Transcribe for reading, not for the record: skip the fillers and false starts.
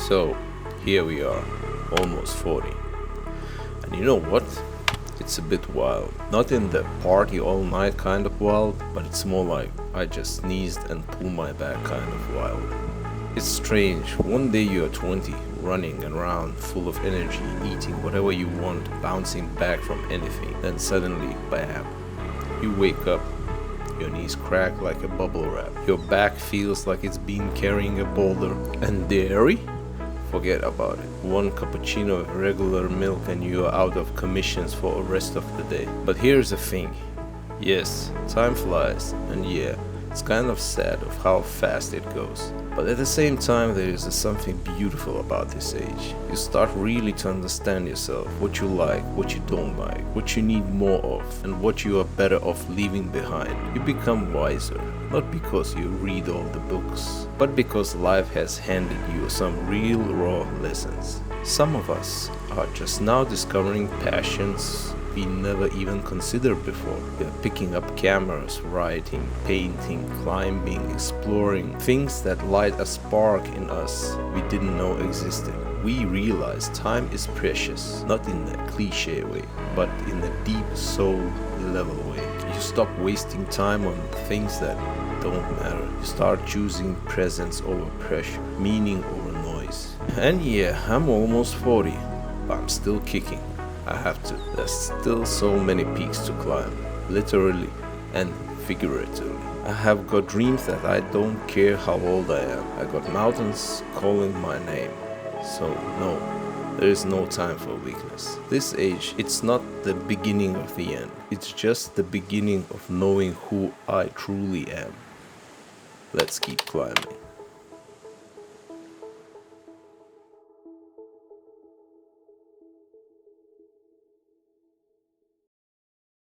So here we are, almost 40. And you know what? It's a bit wild. Not in the party all night kind of wild, but it's more like I just sneezed and pulled my back kind of wild. It's strange. One day you're 20, running around full of energy, eating whatever you want, bouncing back from anything. Then suddenly, bam, you wake up. Your knees crack like a bubble wrap. Your back feels like it's been carrying a boulder. And dairy? Forget about it. One cappuccino with regular milk and you are out of commissions for the rest of the day. But here's the thing. Yes, time flies, and yeah, it's kind of sad of how fast it goes. But at the same time, there is something beautiful about this age. You start really to understand yourself, what you like, what you don't like, what you need more of, and what you are better off leaving behind. You become wiser, not because you read all the books, but because life has handed you some real raw lessons. Some of us are just now discovering passions we never even considered before. We are picking up cameras, writing, painting, climbing, exploring, things that light a spark in us we didn't know existed. We realize time is precious, not in a cliche way, but in a deep soul level way. You stop wasting time on things that don't matter. You start choosing presence over pressure, meaning over noise. And yeah, I'm almost 40, but I'm still kicking. I have to. There's still so many peaks to climb, literally and figuratively. I have got dreams that I don't care how old I am. I got mountains calling my name. So no, there is no time for weakness. This age, it's not the beginning of the end. It's just the beginning of knowing who I truly am. Let's keep climbing.